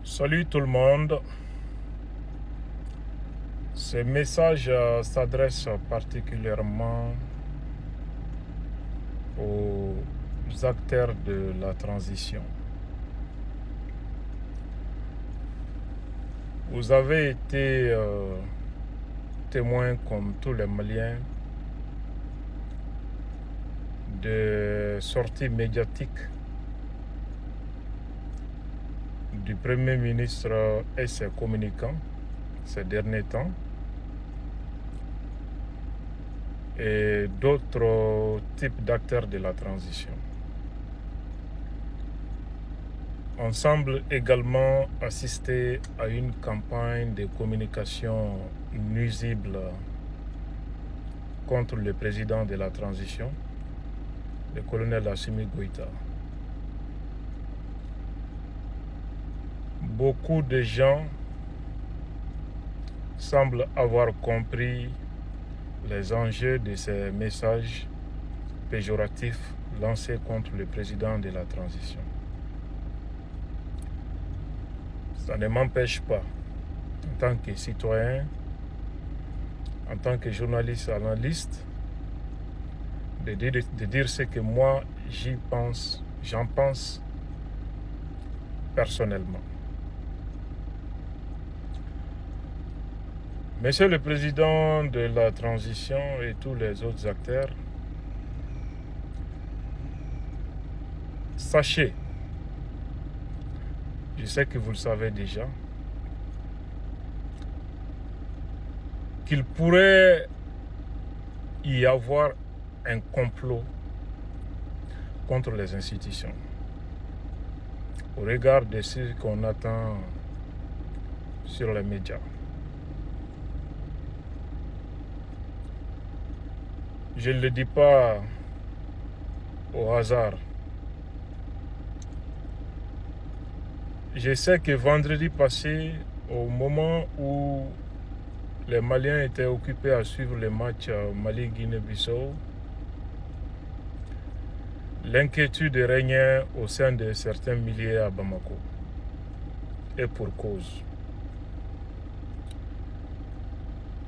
Salut tout le monde. Ce message s'adresse particulièrement aux acteurs de la transition. Vous avez été témoins, comme tous les Maliens, de sorties médiatiques du Premier ministre et ses communicants ces derniers temps, et d'autres types d'acteurs de la transition. On semble également assister à une campagne de communication nuisible contre le président de la transition, le colonel Assimi Goïta. Beaucoup de gens semblent avoir compris les enjeux de ces messages péjoratifs lancés contre le président de la transition. Ça ne m'empêche pas, en tant que citoyen, en tant que journaliste analyste, de dire ce que moi j'en pense personnellement. Monsieur le Président de la transition et tous les autres acteurs, sachez, je sais que vous le savez déjà, qu'il pourrait y avoir un complot contre les institutions au regard de ce qu'on attend sur les médias. Je ne le dis pas au hasard. Je sais que vendredi passé, au moment où les Maliens étaient occupés à suivre le match Mali-Guinée-Bissau, l'inquiétude régnait au sein de certains milliers à Bamako. Et pour cause.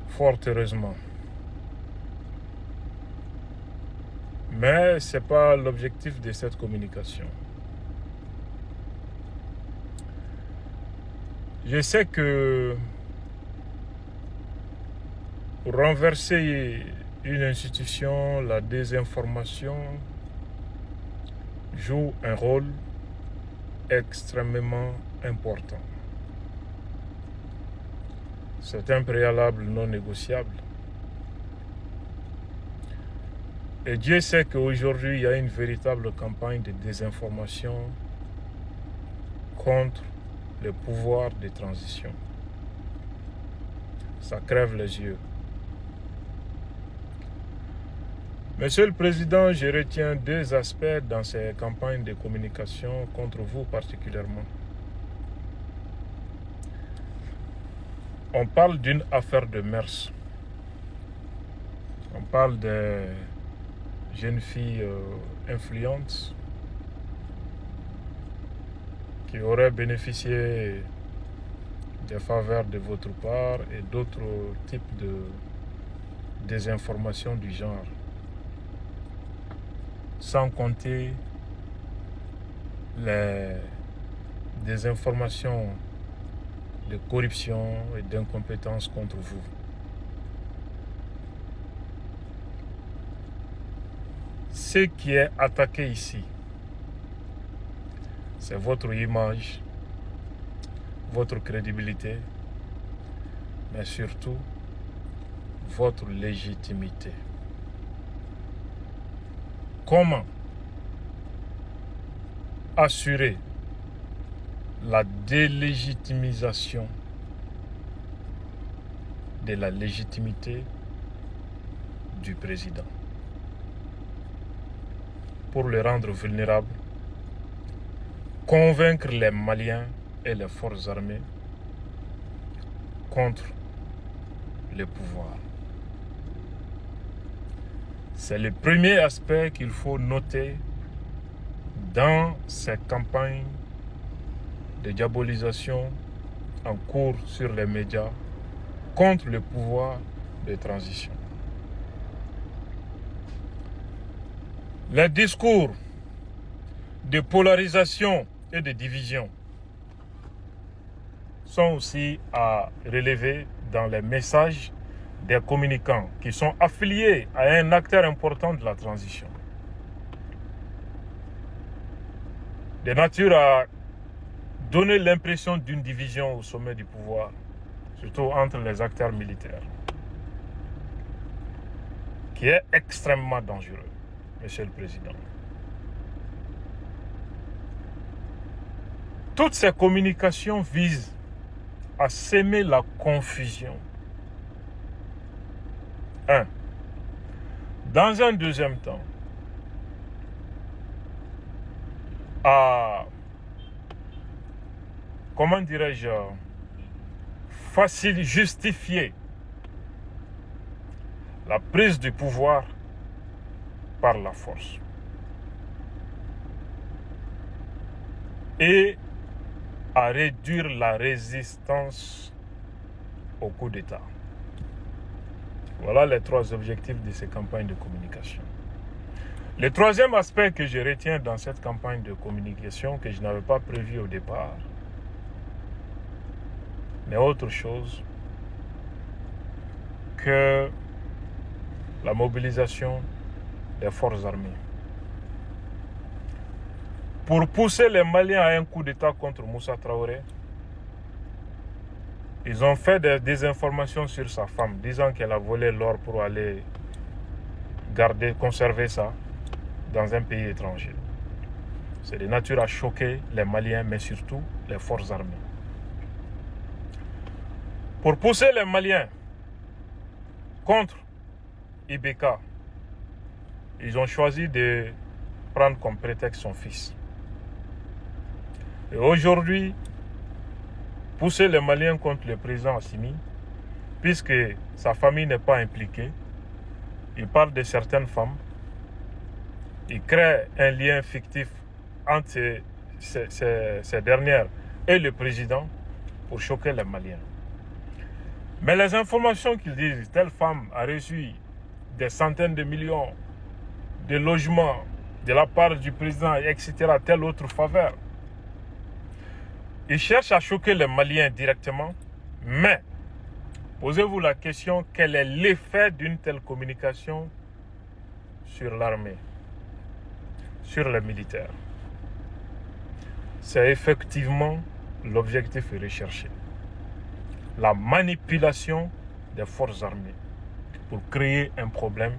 Fort heureusement. Mais ce n'est pas l'objectif de cette communication. Je sais que pour renverser une institution, la désinformation joue un rôle extrêmement important. C'est un préalable non négociable. Et Dieu sait qu'aujourd'hui, il y a une véritable campagne de désinformation contre le pouvoir de transition. Ça crève les yeux. Monsieur le Président, je retiens deux aspects dans ces campagnes de communication contre vous particulièrement. On parle d'une affaire de mœurs. On parle de jeunes filles influentes qui auraient bénéficié des faveurs de votre part et d'autres types de désinformations du genre. Sans compter les désinformations de corruption et d'incompétence contre vous. Ce qui est attaqué ici, c'est votre image, votre crédibilité, mais surtout votre légitimité. Comment assurer la délégitimisation de la légitimité du président pour le rendre vulnérable, convaincre les Maliens et les forces armées contre le pouvoir. C'est le premier aspect qu'il faut noter dans ces campagnes de diabolisation en cours sur les médias contre le pouvoir de transition. Les discours de polarisation et de division sont aussi à relever dans les messages des communicants qui sont affiliés à un acteur important de la transition. De nature à donner l'impression d'une division au sommet du pouvoir, surtout entre les acteurs militaires, qui est extrêmement dangereux, Monsieur le Président. Toutes ces communications visent à semer la confusion. Dans un deuxième temps, à, comment dirais-je, justifier la prise du pouvoir par la force. Et à réduire la résistance au coup d'État. Voilà les trois objectifs de ces campagnes de communication. Le troisième aspect que je retiens dans cette campagne de communication, que je n'avais pas prévu au départ, n'est autre chose que la mobilisation des forces armées. Pour pousser les Maliens à un coup d'État contre Moussa Traoré, ils ont fait des désinformations sur sa femme, disant qu'elle a volé l'or pour aller conserver ça dans un pays étranger. C'est de nature à choquer les Maliens, mais surtout les forces armées. Pour pousser les Maliens contre Ibeka, ils ont choisi de prendre comme prétexte son fils. Et aujourd'hui, pousser les Maliens contre le président Assimi, puisque sa famille n'est pas impliquée, il parle de certaines femmes, il crée un lien fictif entre ces dernières et le président pour choquer les Maliens. Mais les informations qu'ils disent, telle femme a reçu des centaines de millions de logements de la part du président, etc., telle autre faveur. Ils cherchent à choquer les Maliens directement, mais posez-vous la question, quel est l'effet d'une telle communication sur l'armée, sur les militaires? C'est effectivement l'objectif recherché. La manipulation des forces armées pour créer un problème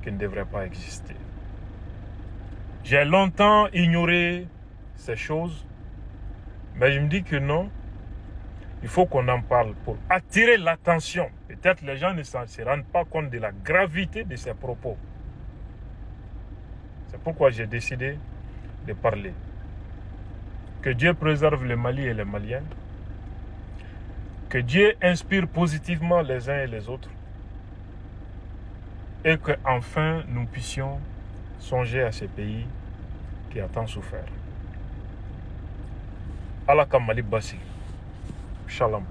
qui ne devrait pas exister. J'ai longtemps ignoré ces choses, mais je me dis que non, il faut qu'on en parle pour attirer l'attention. Peut-être les gens ne se rendent pas compte de la gravité de ces propos. C'est pourquoi j'ai décidé de parler. Que Dieu préserve le Mali et les Maliens. Que Dieu inspire positivement les uns et les autres. Et qu'enfin nous puissions songer à ces pays qui a tant souffert. Allah Kamali Bassi. Shalom.